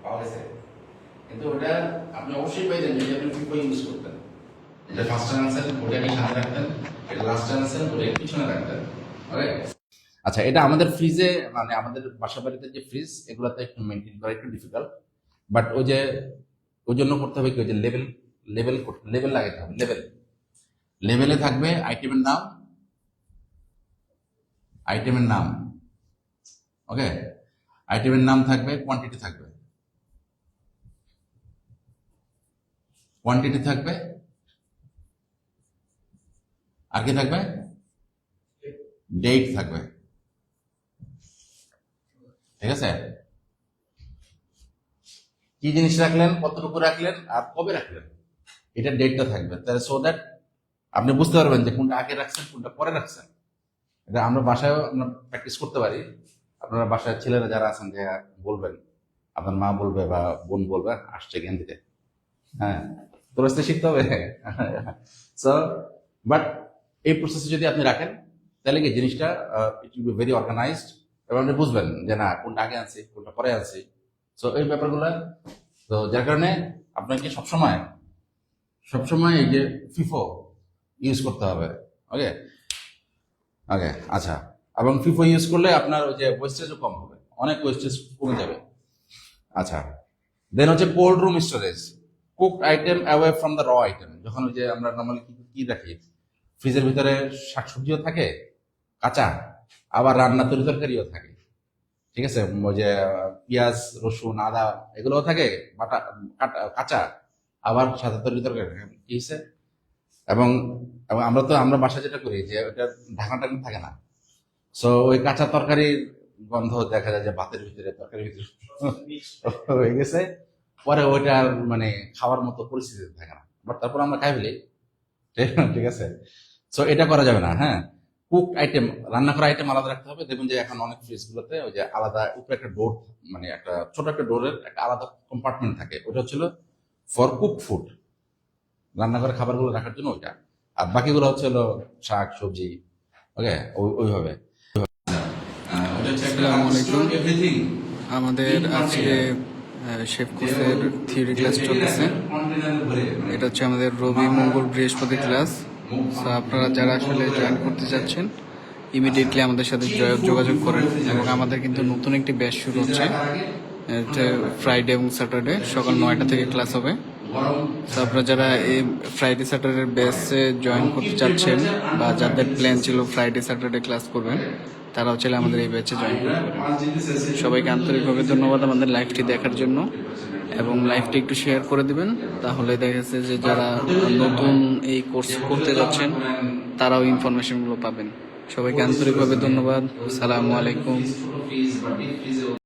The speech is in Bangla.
পাওয়া গেছে, কিন্তু ওটা আপনি অবশ্যই পাইতেন যদি আপনি ফিফো ইউজ করতেন। এটা ফার্স্ট আনসার, ওটাকে সামনে রাখতেন, এটা লাস্ট আনসার, ওটাকে পিছনে রাখতেন। ওকে, আচ্ছা, এটা আমাদের ফ্রিজে মানে আমাদের বাসা বাড়িতে যে ফ্রিজ এগুলোতে একটু মেনটেন করা একটু ডিফিকাল্ট, বাট ওই যে ওই জন্য করতে হবে কি, ওই যে লেভেল লেভেল লেভেল লাগাতে হবে। লেভেলে থাকবে আইটেমের নাম, আইটেমের নাম, ওকে, আইটেমের নাম থাকবে, কোয়ান্টিটি থাকবে, কোয়ান্টিটি থাকবে, আর কি থাকবে, ডেট থাকবে। ঠিক আছে, কি জিনিস রাখলেন, কতটুকু রাখলেন, আর কবে রাখলেন, এটা ডেটটা থাকবে, তাহলে সো দ্যাট আপনি বুঝতে পারবেন যে কোনটা আগে রাখছেন কোনটা পরে রাখছেন। এটা আমরা বাসায় আমরা প্র্যাকটিস করতে পারি। আপনারা বাসায় ছেলেরা যারা আছেন যে বলবেন, আপনার মা বলবে বা বোন বলবে আসছে জ্ঞান দিতে, হ্যাঁ, তোর কাছে শিখতে হবে। সো বাট এই প্রসেসে যদি আপনি রাখেন তাহলে কি জিনিসটা it will be very organized, এবং আপনি বুঝবেন যে না কোনটা আগে আনছি কোনটা পরে আনছি। সো এই ব্যাপারগুলো, তো যার কারণে আপনাকে সবসময় এই যে ফিফো ইউজ করতে হবে। ওকে, ওকে, আচ্ছা, এবং ফিফো ইউজ করলে আপনার ওই যে ওয়েস্টেজও কম হবে, অনেক ওয়েস্টেজ কমে যাবে। আচ্ছা, দেন হচ্ছে cold room storage, cooked item away from the র আইটেম। যখন ওই যে আমরা নর্মালি কি রাখি, ফ্রিজের ভিতরে শাকসবজিও থাকে কাঁচা, আবার রান্না তরকারিও থাকে। ঠিক আছে, ওই যে পেঁয়াজ রসুন আদা এগুলোও থাকে বাটা কাঁচা, আবার সাথে তরকারি কি হয়েছে। এবং এবং আমরা বাসায় যেটা করি যে ওটা ঢাকনা টাকনা থাকে না, সো ওই কাঁচা তরকারির গন্ধ দেখা যায় যে ভাতের ভিতরে তরকারির ভিতরে হয়ে গেছে, পরে ওইটা আর মানে খাওয়ার মতো পরিস্থিতি থাকে না, বাট তারপর আমরা খাই ফেলি। ঠিক আছে, সো এটা করা যাবে না। হ্যাঁ, কুক আইটেম, রান্না করা আইটেম আলাদা রাখতে হবে। দেখুন যে এখন অনেক ফ্রিজ গুলোতে ওই যে আলাদা উপরে একটা ডোর, মানে একটা ছোট একটা ডোরের একটা আলাদা কম্পার্টমেন্ট থাকে, ওটা হচ্ছিল ফর কুক ফুড, রান্না করে খাবারগুলো রাখার জন্য ওইটা, আর বাকিগুলো হচ্ছে হলো শাক সবজি। ওকে, ওইভাবে। আসসালামু আলাইকুম। আমাদের আজকে শেফ কোর্সের থিওরি ক্লাস চলতেছে। এটা হচ্ছে আমাদের রবি মঙ্গল বৃহস্পতি ক্লাস। তো আপনারা যারা আসলে জয়েন করতে চাচ্ছেন ইমিডিয়েটলি আমাদের সাথে যোগাযোগ করেন। এবং আমাদের কিন্তু নতুন একটি ব্যাচ শুরু হচ্ছে, ফ্রাইডে এবং স্যাটারডে সকাল 9টা থেকে ক্লাস হবে। তো আপনারা যারা এই ফ্রাইডে স্যাটারডে ব্যাচে জয়েন করতে চাচ্ছেন বা যাদের প্ল্যান ছিল ফ্রাইডে স্যাটারডে ক্লাস করবেন, তারা হচ্ছে আমাদের এই ব্যাচে জয়েন করতে পারেন। সবাইকে আন্তরিকভাবে ধন্যবাদ আমাদের লাইভটি দেখার জন্য, এবং লাইভটি একটু শেয়ার করে দিবেন, তাহলে দেখা যাচ্ছে যে যারা নতুন এই কোর্স করতে যাচ্ছেন তারাও ইনফরমেশনগুলো পাবেন। সবাইকে আন্তরিকভাবে ধন্যবাদ। আসসালামু আলাইকুম।